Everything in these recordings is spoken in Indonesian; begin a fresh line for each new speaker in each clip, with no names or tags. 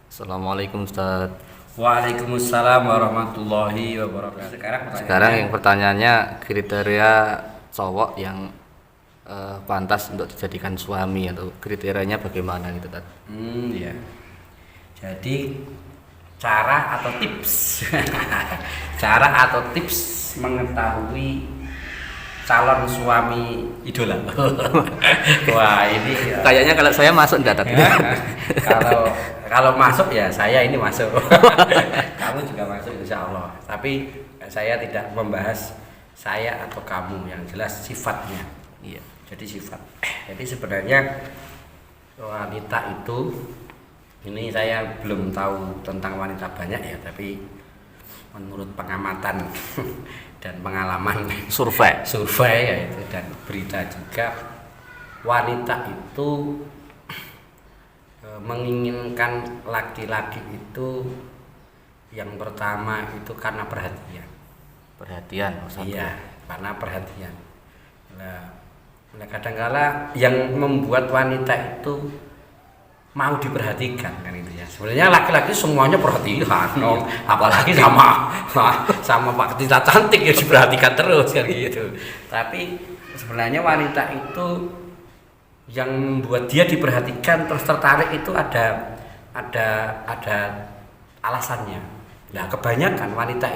Assalamualaikum Ustaz.
Waalaikumsalam warahmatullahi wabarakatuh.
Sekarang yang pertanyaannya kriteria cowok yang pantas untuk dijadikan suami atau kriterianya bagaimana gitu Ustaz?
Ya. Jadi cara atau tips, cara atau tips mengetahui calon suami idola. Wah ini
Kayaknya kalau saya masuk enggak Ustaz?
kalau masuk ya saya ini masuk. Kamu juga masuk insya Allah. Tapi saya tidak membahas saya atau kamu, yang jelas sifatnya.
Iya.
Jadi sifat. Jadi sebenarnya wanita itu, ini saya belum tahu tentang wanita banyak ya, tapi menurut pengamatan dan pengalaman
Survei.
ya itu, dan berita juga, wanita itu menginginkan laki-laki itu yang pertama itu karena perhatian.
Perhatian.
Iya, karena perhatian. Nah, kadang-kala yang membuat wanita itu mau diperhatikan kan itu ya. Sebenarnya laki-laki semuanya perhatian, no. Apalagi sama Pak Tita cantik ya diperhatikan terus kan gitu. Tapi sebenarnya wanita itu yang membuat dia diperhatikan terus tertarik itu ada alasannya. Nah, kebanyakan wanita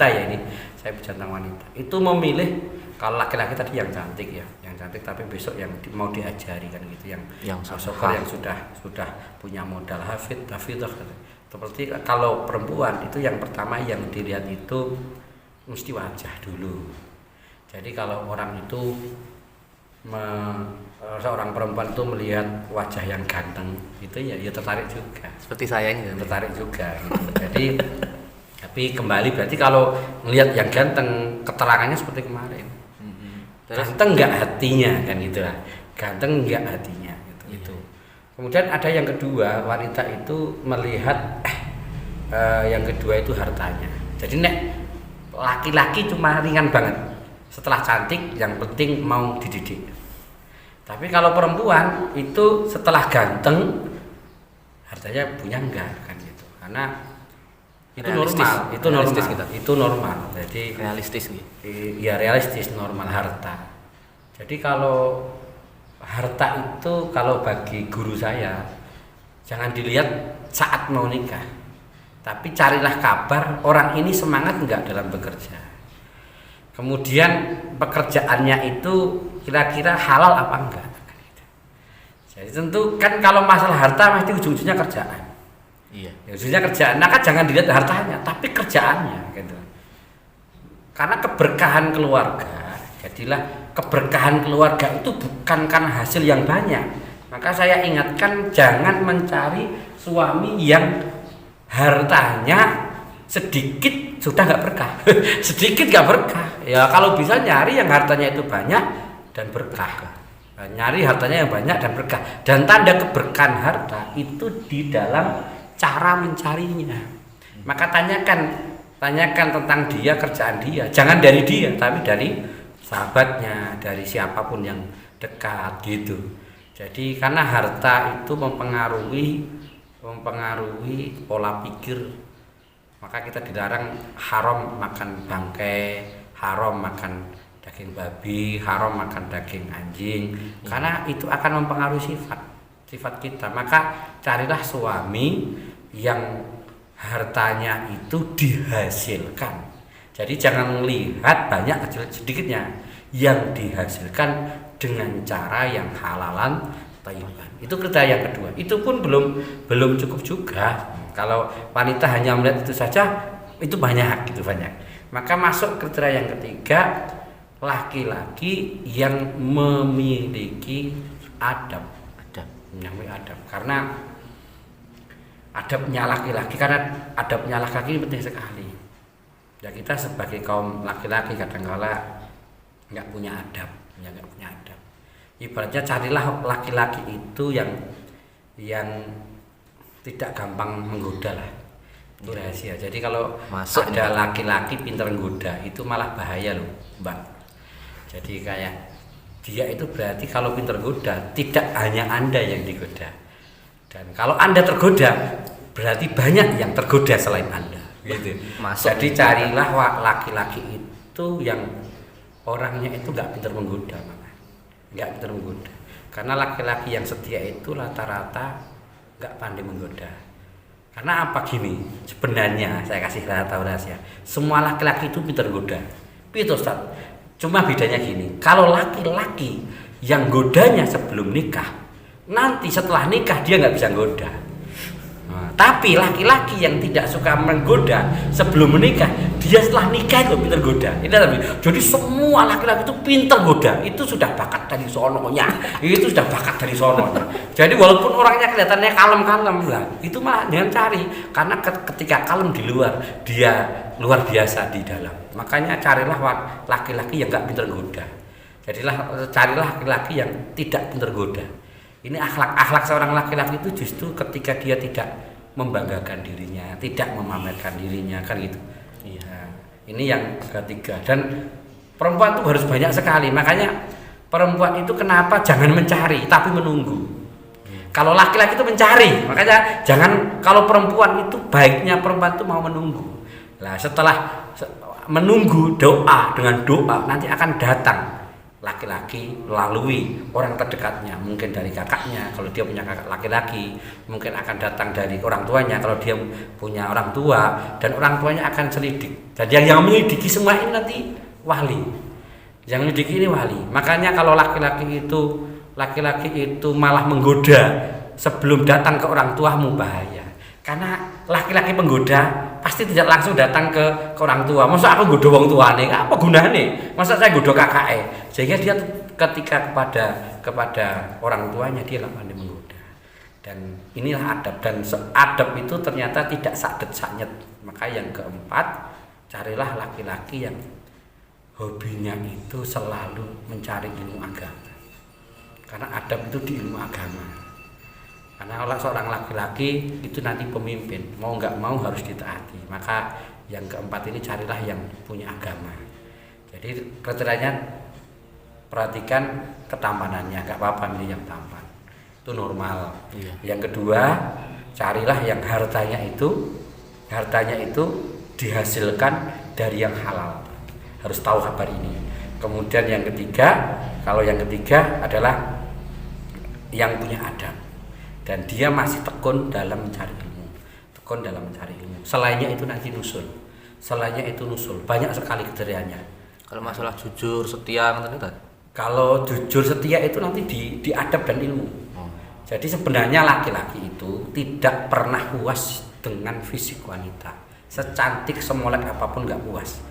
ya, ini saya bicara tentang wanita, itu memilih, kalau laki-laki tadi yang cantik ya, yang cantik tapi besok yang mau diajari kan gitu, yang sosok yang sudah punya modal hafidhah. Seperti kalau perempuan itu yang pertama yang dilihat itu mesti wajah dulu. Jadi kalau orang itu seorang perempuan itu melihat wajah yang ganteng itu ya tertarik juga.
Seperti saya ini
tertarik juga gitu. Jadi tapi kembali berarti kalau melihat yang ganteng, keterangannya seperti kemarin. Terus ganteng enggak hatinya kan gitu lah. Ganteng enggak hatinya gitu.
Iya.
Itu. Kemudian ada yang kedua, wanita itu melihat yang kedua itu hartanya. Jadi nek laki-laki cuma ringan banget. Setelah cantik yang penting mau dididik. Tapi kalau perempuan itu setelah ganteng hartanya punya enggak kan gitu. Karena itu
realistis.
Itu normal. Jadi
Realistis gitu.
Ya realistis, normal harta. Jadi kalau harta itu, kalau bagi guru saya, jangan dilihat saat mau nikah, tapi carilah kabar orang ini semangat enggak dalam bekerja. Kemudian pekerjaannya itu kira-kira halal apa enggak. Jadi tentu kan kalau masalah harta mesti ujung-ujungnya kerjaan.
Iya.
Ya, ujungnya kerjaan. Nah kan jangan dilihat hartanya, tapi kerjaannya gitu. Karena keberkahan keluarga, jadilah keberkahan keluarga itu bukan karena hasil yang banyak. Maka saya ingatkan, jangan mencari suami yang hartanya sedikit sudah nggak berkah. Sedikit nggak berkah. Ya kalau bisa nyari yang hartanya itu banyak dan berkah. Nyari hartanya yang banyak dan berkah. Dan tanda keberkahan harta itu di dalam cara mencarinya. Maka tanyakan tentang dia, kerjaan dia. Jangan dari dia, tapi dari sahabatnya, dari siapapun yang dekat gitu. Jadi karena harta itu mempengaruhi pola pikir. Maka kita dilarang haram makan bangkai, haram makan daging babi, haram makan daging anjing, karena itu akan mempengaruhi sifat kita. Maka carilah suami yang hartanya itu dihasilkan. Jadi jangan melihat banyak sedikitnya, yang dihasilkan dengan cara yang halalan thayyiban. Itu kriteria yang kedua. Itu pun belum cukup juga. Kalau wanita hanya melihat itu saja, itu banyak. Maka masuk kriteria yang ketiga, laki-laki yang memiliki adab. Karena adabnya laki-laki ini penting sekali. Ya kita sebagai kaum laki-laki kadang-kala nggak punya adab. Ibaratnya carilah laki-laki itu yang tidak gampang menggoda lah. Itu rahasia. Jadi kalau ada laki-laki pintar menggoda itu malah bahaya loh, Mbak. Jadi kayak dia itu berarti kalau pintar goda, tidak hanya Anda yang digoda. Dan kalau Anda tergoda, berarti banyak yang tergoda selain Anda. Gitu. Jadi carilah laki-laki itu yang orangnya itu nggak pintar menggoda, nggak pintar menggoda. Karena laki-laki yang setia itu rata-rata nggak pandai menggoda. Karena apa gini? Sebenarnya saya kasih tahu rahasia. Semua laki-laki itu pintar goda. Itu Ustaz. Cuma bedanya gini. Kalau laki-laki yang godanya sebelum nikah, nanti setelah nikah dia nggak bisa goda. Nah, tapi laki-laki yang tidak suka menggoda sebelum menikah, dia setelah nikah itu pintar goda. Ini tapi jadi semua laki-laki itu pintar goda. Itu sudah bakat dari sononya. Itu sudah bakat dari sononya. Jadi walaupun orangnya kelihatannya kalem-kalem lah, itu malah jangan cari. Karena ketika kalem di luar, dia luar biasa di dalam. Makanya carilah laki-laki yang nggak pintar goda. Carilah laki-laki yang tidak pintar goda. Ini akhlak seorang laki-laki itu justru ketika dia tidak membanggakan dirinya, tidak memamerkan dirinya, kan gitu. Iya. Ini yang ketiga. Dan perempuan itu harus banyak sekali. Makanya perempuan itu kenapa jangan mencari tapi menunggu. Kalau laki-laki itu mencari, makanya jangan. Kalau perempuan itu baiknya perempuan itu mau menunggu. Nah, setelah menunggu doa dengan doa nanti akan datang laki-laki melalui orang terdekatnya, mungkin dari kakaknya kalau dia punya kakak laki-laki, mungkin akan datang dari orang tuanya kalau dia punya orang tua, dan orang tuanya akan selidik. Dan yang menyelidiki semua ini nanti wali. Yang menyelidiki ini wali. Makanya kalau laki-laki itu malah menggoda sebelum datang ke orang tuamu, bahaya. Karena laki-laki penggoda pasti tidak langsung datang ke orang tua. Masa aku godo wong tuane, apa gunane? Masa saya godo kakake? Sehingga dia ketika kepada orang tuanya dia nggak pandai menggoda. Dan inilah adab, dan adab itu ternyata tidak sadet saknyet. Maka yang keempat, carilah laki-laki yang hobinya itu selalu mencari ilmu agama. Karena adab itu di ilmu agama. Karena kalau seorang laki-laki itu nanti pemimpin, mau nggak mau harus ditaati. Maka yang keempat ini carilah yang punya agama. Jadi kriterianya perhatikan ketampanannya, nggak apa-apa milih yang tampan, itu normal. Iya. Yang kedua, carilah yang hartanya itu dihasilkan dari yang halal. Harus tahu kabar ini. Kemudian yang ketiga, adalah yang punya adab. Dan dia masih tekun dalam mencari ilmu. Selainnya itu nanti nusul. Banyak sekali kriterianya.
Kalau masalah jujur, setia,
Kalau jujur setia itu nanti di adab dan ilmu. Jadi sebenarnya laki-laki itu tidak pernah puas dengan fisik wanita. Secantik semolek apapun nggak puas.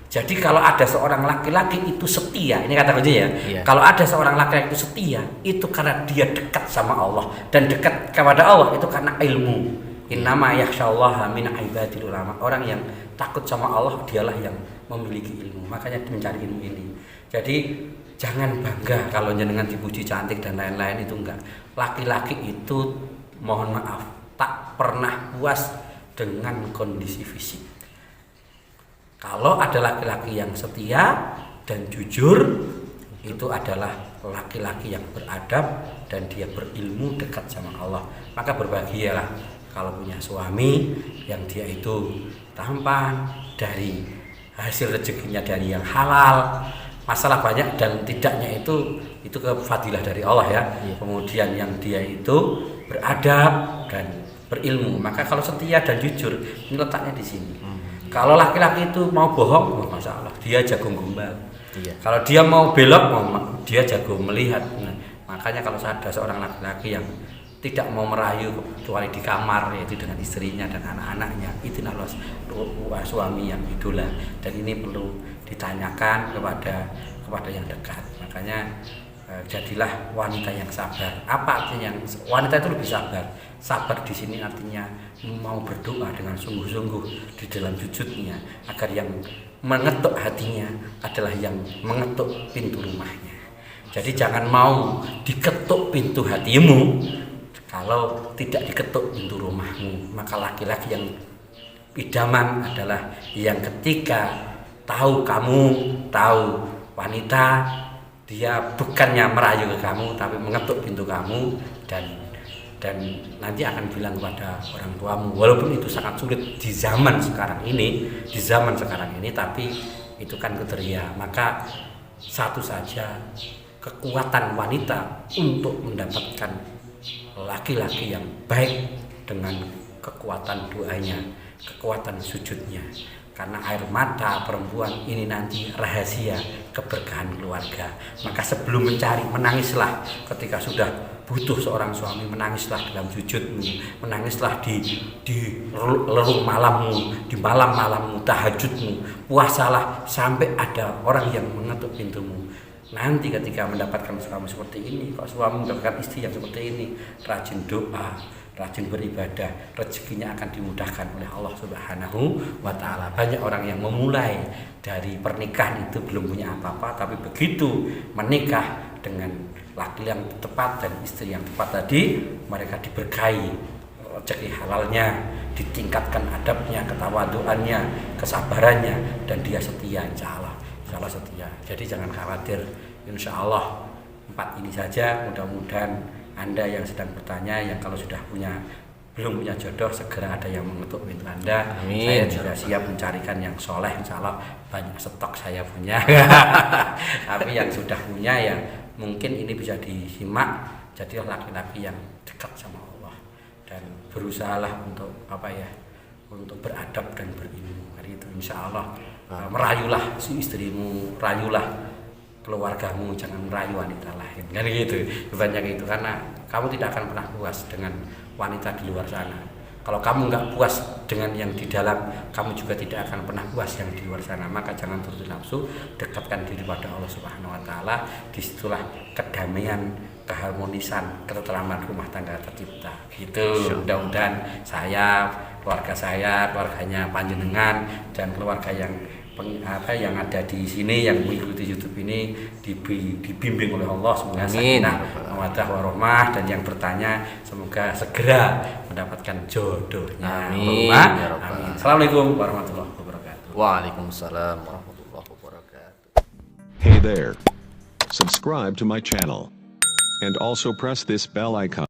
Jadi kalau ada seorang laki-laki itu setia, ini kata kunci ya. Iya. Kalau ada seorang laki-laki itu setia, itu karena dia dekat sama Allah, dan dekat kepada Allah itu karena ilmu. Innama yakhsyallaha min ibadil ulama. Orang yang takut sama Allah dialah yang memiliki ilmu. Makanya mencari ilmu ini. Jadi jangan bangga kalau jenengan dipuji cantik dan lain-lain, itu enggak. Laki-laki itu mohon maaf tak pernah puas dengan kondisi fisik. Kalau ada laki-laki yang setia dan jujur, itu adalah laki-laki yang beradab dan dia berilmu, dekat sama Allah. Maka berbahagialah kalau punya suami yang dia itu tampan, dari hasil rezekinya dari yang halal. Masalah banyak dan tidaknya itu kefadilah dari Allah ya. Kemudian yang dia itu beradab dan berilmu. Maka kalau setia dan jujur, ini letaknya di sini. Kalau laki-laki itu mau bohong, oh masalah, dia jago gombal. Iya. Kalau dia mau belok, dia jago melihat. Nah, makanya kalau ada seorang laki-laki yang tidak mau merayu kecuali di kamar, yaitu dengan istrinya dan anak-anaknya, itu adalah suami yang idola. Dan ini perlu ditanyakan kepada yang dekat. Makanya jadilah wanita yang sabar. Apa artinya wanita itu lebih sabar? Sabar di sini artinya mau berdoa dengan sungguh-sungguh di dalam sujudnya, agar yang mengetuk hatinya adalah yang mengetuk pintu rumahnya. Jadi jangan mau diketuk pintu hatimu kalau tidak diketuk pintu rumahmu. Maka laki-laki yang idaman adalah yang ketika tahu wanita, dia bukannya merayu ke kamu tapi mengetuk pintu kamu dan dan nanti akan bilang kepada orang tuamu, walaupun itu sangat sulit di zaman sekarang ini, tapi itu kan kriteria. Maka satu saja, kekuatan wanita untuk mendapatkan laki-laki yang baik dengan kekuatan doanya, kekuatan sujudnya. Karena air mata perempuan ini nanti rahasia keberkahan keluarga. Maka sebelum mencari, menangislah ketika sudah butuh seorang suami, menangislah dalam sujudmu, menangislah di relung malammu, di malam-malammu, tahajudmu, puasalah sampai ada orang yang mengetuk pintumu. Nanti ketika mendapatkan suami seperti ini, kalau suami mendapatkan istri yang seperti ini, rajin doa, rajin beribadah, rezekinya akan dimudahkan oleh Allah Subhanahu wa Ta'ala. Banyak orang yang memulai dari pernikahan itu belum punya apa-apa, tapi begitu menikah dengan laki yang tepat dan istri yang tepat tadi, mereka diberkahi rezeki halalnya, ditingkatkan adabnya, ketawaduannya, kesabarannya, dan dia setia, insya Allah setia. Jadi jangan khawatir, insya Allah 4 ini saja. Mudah-mudahan Anda yang sedang bertanya, yang kalau sudah belum punya jodoh, segera ada yang mengetuk pintu Anda.
Amin.
Saya juga siap mencarikan yang soleh, insya Allah banyak stok saya punya. Tapi yang sudah punya ya mungkin ini bisa disimak, jadilah laki-laki yang dekat sama Allah dan berusahalah untuk untuk beradab dan berilmu. Hari itu insya Allah merayulah si istrimu, rayulah keluargamu, jangan merayu wanita lain, kan gitu. Banyak itu, karena kamu tidak akan pernah puas dengan wanita di luar sana. Kalau kamu nggak puas dengan yang di dalam, kamu juga tidak akan pernah puas yang di luar sana. Maka jangan turuti nafsu, dekatkan diri pada Allah Subhanahu wa Ta'ala. Disitulah kedamaian, keharmonisan, ketentraman rumah tangga tercipta. Gitu. Mudah-mudahan saya, keluarganya panjenengan, dan keluarga yang ada di sini yang mengikuti YouTube ini dibimbing oleh Allah, semoga sakinah, mawaddah warahmah, dan yang bertanya semoga segera mendapatkan jodohnya.
Amin.
Amin. Assalamualaikum warahmatullahi wabarakatuh.
Waalaikumsalam warahmatullahi wabarakatuh.
Hey there. Subscribe to my channel. And also press this bell icon.